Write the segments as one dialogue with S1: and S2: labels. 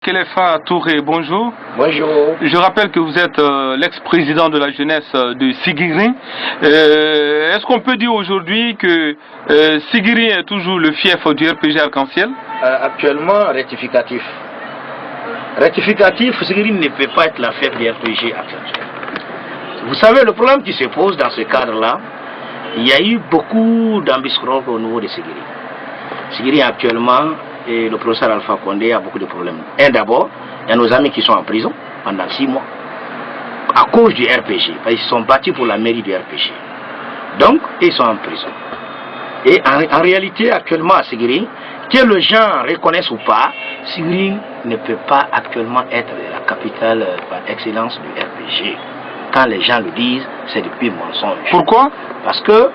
S1: Kelefa Touré, bonjour.
S2: Bonjour.
S1: Je rappelle que vous êtes l'ex-président de la jeunesse de Sigiri. Est-ce qu'on peut dire aujourd'hui que Sigiri est toujours le fief du RPG Arc-en-Ciel?
S2: Actuellement, rectificatif. Rectificatif, Sigiri ne peut pas être la fief du RPG Arc-en-Ciel. Vous savez, le problème qui se pose dans ce cadre-là, il y a eu beaucoup d'ambiscrocs au niveau de Sigiri. Sigiri actuellement, et le professeur Alpha Condé a beaucoup de problèmes. D'abord, il y a nos amis qui sont en prison pendant 6 mois à cause du RPG, parce qu'ils sont battus pour la mairie du RPG. Donc, ils sont en prison. Et en réalité, actuellement à Sigiri, que les gens reconnaissent ou pas, Sigiri ne peut pas actuellement être la capitale par excellence du RPG. Quand les gens le disent, c'est du pur mensonge.
S1: Pourquoi?
S2: Parce que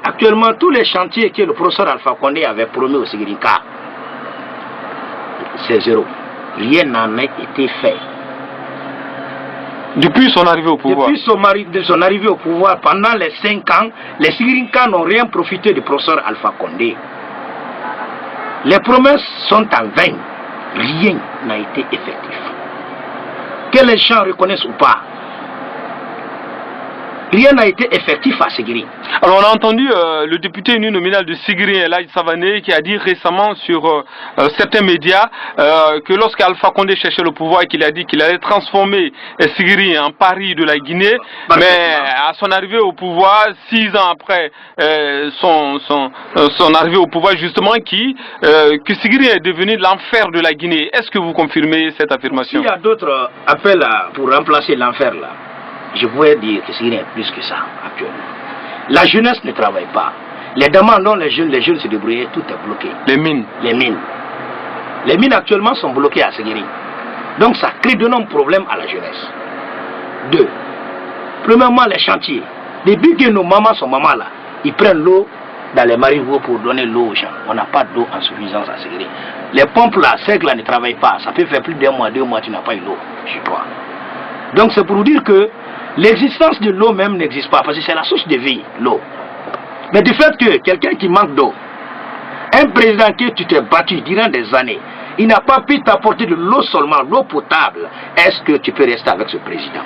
S2: actuellement, tous les chantiers que le professeur Alpha Condé avait promis au Sigirinka, c'est zéro. Rien n'en a été fait.
S1: Depuis son arrivée au pouvoir?
S2: Depuis son arrivée au pouvoir, pendant les 5 ans, les Sigirinka n'ont rien profité du professeur Alpha Condé. Les promesses sont en vain. Rien n'a été effectif. Que les gens reconnaissent ou pas, rien n'a été effectif à Sigiri.
S1: Alors on a entendu le député élu nominal de Sigiri, Elaïd Savané, qui a dit récemment sur certains médias que lorsqu'Alpha Condé cherchait le pouvoir et qu'il a dit qu'il allait transformer Sigiri en Paris de la Guinée, mais à son arrivée au pouvoir, 6 ans après son arrivée au pouvoir, justement, que Sigiri est devenu l'enfer de la Guinée. Est-ce que vous confirmez cette affirmation?
S2: S'il y a d'autres appels pour remplacer l'enfer là, je pourrais dire que Sigiri est plus que ça actuellement. La jeunesse ne travaille pas. Les demandes dont les jeunes se débrouillent, tout est bloqué.
S1: Les mines.
S2: Les mines. Les mines actuellement sont bloquées à Sigiri. Donc ça crée de nombreux problèmes à la jeunesse. 2. Premièrement, les chantiers. Depuis que nos mamans sont mamans là, ils prennent l'eau dans les marigots pour donner l'eau aux gens. On n'a pas d'eau en suffisance à Sigiri. Les pompes là, celles là ne travaillent pas. Ça peut faire plus d'un mois, 2 mois, tu n'as pas eu l'eau chez toi. Donc c'est pour vous dire que l'existence de l'eau même n'existe pas, parce que c'est la source de vie, l'eau. Mais du fait que quelqu'un qui manque d'eau, un président que tu t'es battu durant des années, il n'a pas pu t'apporter de l'eau seulement, l'eau potable, est-ce que tu peux rester avec ce président?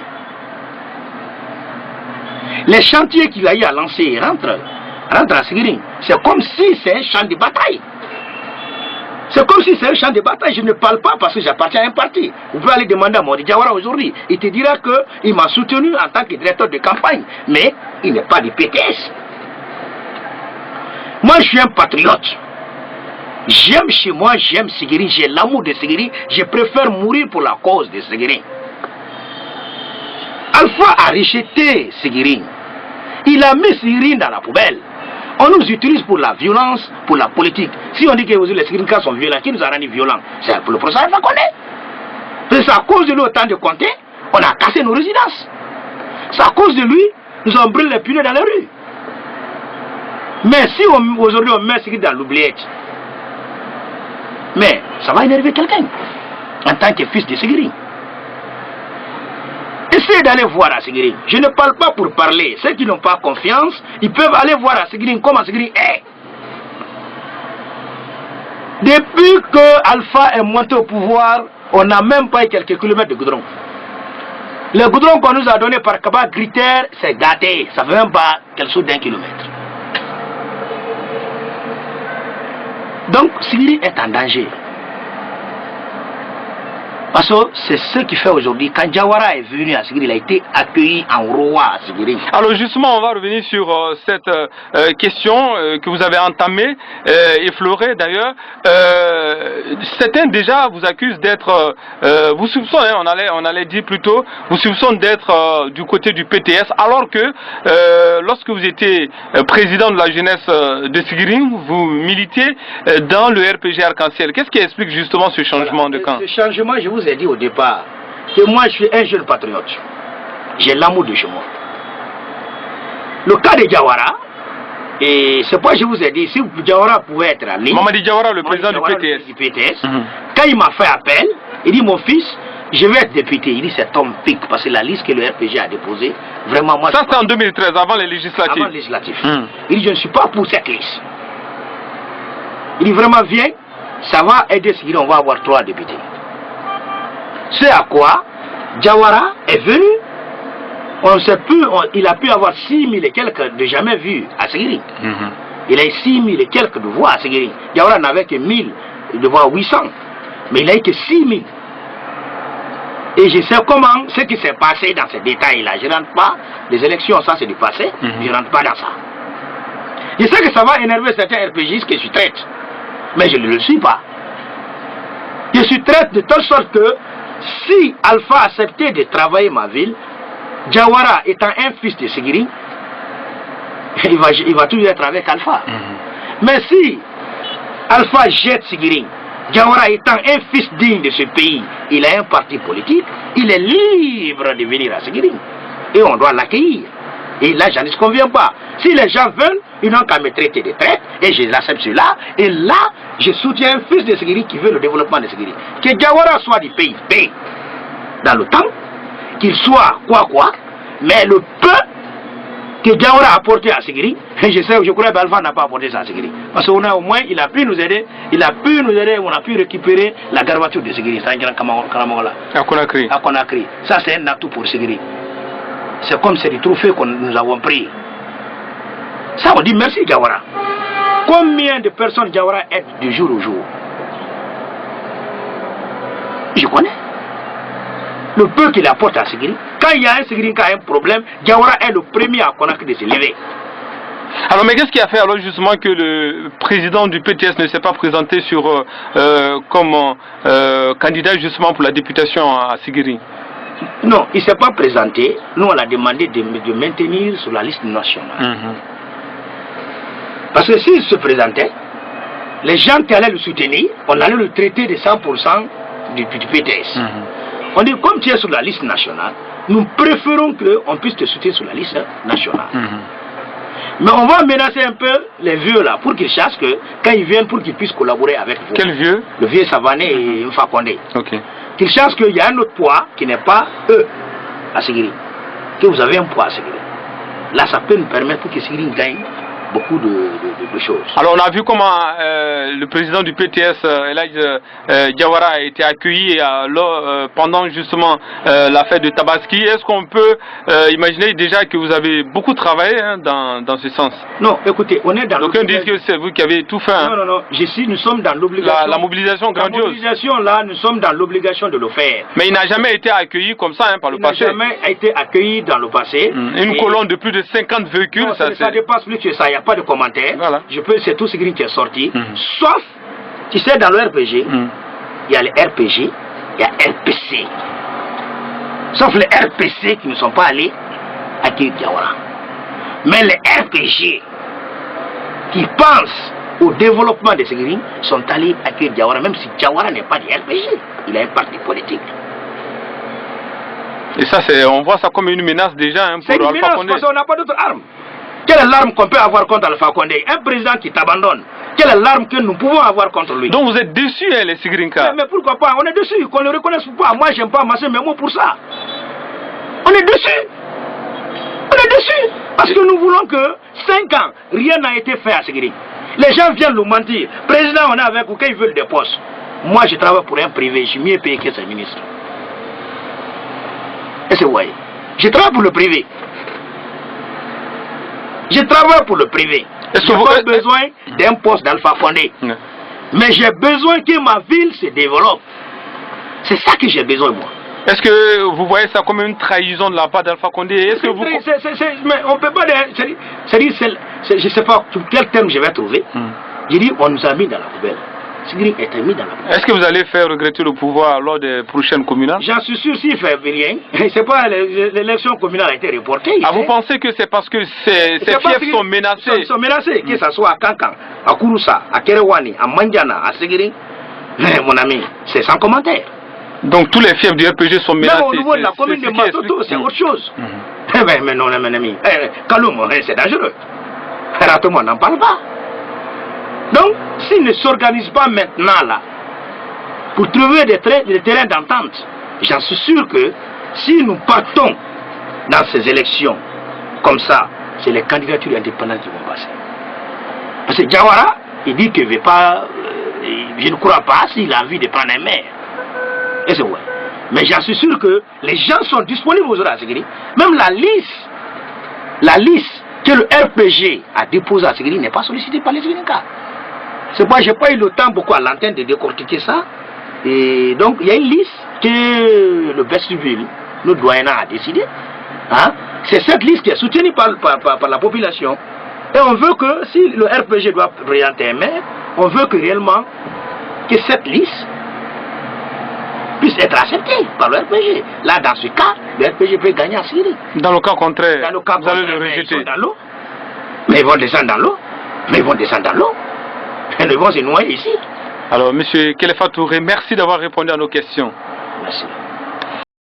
S2: Les chantiers qu'il a eu à lancer rentrent à Sigiri. C'est comme si c'est un champ de bataille. C'est comme si c'est un champ de bataille. Je ne parle pas parce que j'appartiens à un parti. Vous pouvez aller demander à Modi Diawara aujourd'hui. Il te dira qu'il m'a soutenu en tant que directeur de campagne. Mais il n'est pas du PTS. Moi, je suis un patriote. J'aime chez moi, j'aime Sigiri. J'ai l'amour de Sigiri. Je préfère mourir pour la cause de Sigiri. Alpha a rejeté Sigiri. Il a mis Sigiri dans la poubelle. On nous utilise pour la violence, pour la politique. Si on dit que les Sigirikas sont violents, qui nous a rendu violents? C'est pour le professeur Alpha Condé. C'est à cause de lui, au temps de compter, on a cassé nos résidences. C'est à cause de lui, nous avons brûlé les punais dans les rues. Mais si aujourd'hui on met Sigiri dans l'oubliette, mais ça va énerver quelqu'un en tant que fils de Sigiri. Essayez d'aller voir à Sigiri. Je ne parle pas pour parler. Ceux qui n'ont pas confiance, ils peuvent aller voir à Sigiri comment Sigiri est. Depuis que Alpha est monté au pouvoir, on n'a même pas eu quelques kilomètres de goudron. Le goudron qu'on nous a donné par Kaba Griter, c'est gâté. Ça ne fait même pas quelque chose d'1 kilomètre. Donc Sigiri est en danger. Parce que c'est ce qui fait aujourd'hui, quand Diawara est venu à Sigiri, il a été accueilli en roi à Sigiri.
S1: Alors justement, on va revenir sur cette question que vous avez entamée, effleurée d'ailleurs. Certains déjà vous accusent d'être, vous soupçonnent, on allait dire plutôt, vous soupçonnent d'être du côté du PTS, alors que lorsque vous étiez président de la jeunesse de Sigiri, vous militiez dans le RPG Arc-en-Ciel. Qu'est-ce qui explique justement ce changement de camp?
S2: Ce changement, je vous ai dit au départ que moi je suis un jeune patriote. J'ai l'amour de chez moi. Le cas de Diawara, et c'est pourquoi je vous ai dit, si Diawara pouvait être en ligne,
S1: Mamadi Diawara, le président du PTS,
S2: quand il m'a fait appel, il dit mon fils, je vais être député. Il dit cet homme pique parce que la liste que le RPG a déposée, vraiment moi...
S1: Ça c'était en 2013, avant les législatives.
S2: Avant les législatives. Il dit je ne suis pas pour cette liste. Il dit vraiment viens, ça va aider Sigiri, on va avoir 3 députés. C'est à quoi Jawara est venu. Il a pu avoir 6 000 et quelques de jamais vus à Ségiri. Il a eu 6 000 et quelques de voix à Ségiri. Jawara n'avait que 1000, de voix 800. Mais il a eu que 6 000. Et je sais comment, ce qui s'est passé dans ces détails-là. Je ne rentre pas, les élections, ça c'est du passé. Je ne rentre pas dans ça. Je sais que ça va énerver certains RPGistes que je traite. Mais je ne le suis pas. Je suis traite de telle sorte que si Alpha acceptait de travailler ma ville, Jawara étant un fils de Ségiri, il va toujours être avec Alpha. Mais si Alpha jette Ségiri, Jawara étant un fils digne de ce pays, il a un parti politique, il est libre de venir à Ségiri. Et on doit l'accueillir. Et là, je ne conviens pas. Si les gens veulent, ils n'ont qu'à me traiter de traite, et je l'accepte cela. Et là, je soutiens un fils de Ségiri qui veut le développement de Ségiri. Que Jawara soit du pays B dans le temps, qu'il soit quoi, mais le peu que Jawara a apporté à Ségiri, je crois qu'Alpha n'a pas apporté ça à Ségiri. Parce qu'au moins, il a pu nous aider, on a pu récupérer la garbature de Ségiri,
S1: à
S2: Conakry. Ça, c'est un atout pour Ségiri. C'est comme c'est du trophée que nous avons pris. Ça, on dit merci Jawara. Combien de personnes Jawara aide de jour au jour? Je connais. Le peu qu'il apporte à Ségiri. Quand il y a un Ségiri qui a un problème, Jawara est le premier à connaître de se lever.
S1: Alors, mais qu'est-ce qui a fait alors justement que le président du PTS ne s'est pas présenté comme candidat justement pour la députation à Ségiri?
S2: Non, il ne s'est pas présenté. Nous, on a demandé de maintenir sur la liste nationale. Parce que s'il se présentait, les gens qui allaient le soutenir, on allait le traiter de 100% du PTS. On dit, comme tu es sur la liste nationale, nous préférons qu'on puisse te soutenir sur la liste nationale. Mais on va menacer un peu les vieux là, pour qu'ils sachent que quand ils viennent, pour qu'ils puissent collaborer avec vous.
S1: Quel vieux?
S2: Le vieux Savané et Mfakonde.
S1: Ok.
S2: Qu'ils sachent qu'il y a un autre poids qui n'est pas eux à Ségiri. Que vous avez un poids à Ségiri. Là, ça peut nous permettre pour que Ségiri gagne beaucoup de choses.
S1: Alors, on a vu comment le président du PTS, Jawara, a été accueilli pendant justement la fête de Tabaski. Est-ce qu'on peut imaginer déjà que vous avez beaucoup travaillé dans ce sens?
S2: Non, écoutez, on est dans
S1: l'obligation. D'aucuns disent que c'est vous qui avez tout fait.
S2: Non, nous sommes dans l'obligation.
S1: La mobilisation grandiose.
S2: La mobilisation, là, nous sommes dans l'obligation de le faire.
S1: Mais il n'a jamais été accueilli comme ça par le passé.
S2: Il n'a jamais été accueilli dans le passé.
S1: Une colonne de plus de 50 véhicules,
S2: non, ça dépasse plus que ça. Il n'y a pas de commentaires.
S1: Voilà.
S2: C'est tout ce qui est sorti. Sauf, tu sais, dans le RPG, il y a les RPG, il y a RPC. Sauf les RPC qui ne sont pas allés à Jawara. Mais les RPG qui pensent au développement de Ségiri sont allés à Jawara, même si Jawara n'est pas du RPG. Il a un parti politique.
S1: Et ça, on voit ça comme une menace déjà pour
S2: Alpha Condé. C'est une menace parce qu'on n'a pas d'autre arme. Quelle est l'arme qu'on peut avoir contre Alpha Condé? Un président qui t'abandonne. Quelle est l'arme que nous pouvons avoir contre lui?
S1: Donc vous êtes déçus, les Ségrinka?
S2: Mais pourquoi pas? On est déçus, qu'on ne le reconnaisse pas. Moi, j'aime pas masser mes mots pour ça. On est déçus. On est déçus. Parce que nous voulons que 5 ans, rien n'a été fait à Ségiri. Les gens viennent nous mentir. Président, on est avec vous, quand ils veulent des postes. Moi, je travaille pour un privé. Je suis mieux payé que ce ministre. Et c'est vrai. Je travaille pour le privé. Je travaille pour le privé. Je n'ai pas besoin d'un poste d'Alpha Condé. Mais j'ai besoin que ma ville se développe. C'est ça que j'ai besoin, moi.
S1: Est-ce que vous voyez ça comme une trahison de la part d'Alpha Condé? Est-ce que vous...
S2: Mais on ne peut pas... je ne sais pas quel terme je vais trouver. J'ai dit, on nous a mis dans la poubelle.
S1: Est-ce que vous allez faire regretter le pouvoir lors des prochaines communales?
S2: J'en suis sûr, s'il ne fait rien. C'est pas l'élection communale a été reportée.
S1: Ah, vous pensez que c'est parce que ces fiefs sont menacés?
S2: Ils sont menacés, que ce soit à Kankan, à Kouroussa, à Kerewani, à Mandiana, à Ségiri. Mon ami, c'est sans commentaire.
S1: Donc tous les fiefs du RPG sont menacés?
S2: Même au niveau de la commune de Matoto, c'est autre chose. Mais non, mon ami. Kaloum, c'est dangereux. Ratement, on n'en parle pas. Donc, s'ils ne s'organisent pas maintenant là, pour trouver des terrains d'entente, j'en suis sûr que si nous partons dans ces élections comme ça, c'est les candidatures indépendantes qui vont passer. Parce que Jawara, il dit qu'il ne veut pas, je ne crois pas s'il a envie de prendre un maire. Et c'est vrai. Mais j'en suis sûr que les gens sont disponibles aujourd'hui à Séguéri. Même la liste que le RPG a déposée à Séguéri n'est pas sollicitée par les Séguérinkas. C'est pourquoi je n'ai pas eu le temps beaucoup à l'antenne de décortiquer ça. Et donc il y a une liste que le vestibule, le doyen a décidé. Hein? C'est cette liste qui est soutenue par la population. Et on veut que si le RPG doit présenter un maire, on veut que réellement que cette liste puisse être acceptée par le RPG. Là, dans ce cas, le RPG peut gagner à Syrie.
S1: Dans le cas contraire,
S2: vous allez le rejeter. Ils sont dans l'eau, mais ils vont descendre dans l'eau. Mais ils vont descendre dans l'eau. Ils vont se noyer ici.
S1: Alors, monsieur Kelefa Touré, merci d'avoir répondu à nos questions.
S2: Merci.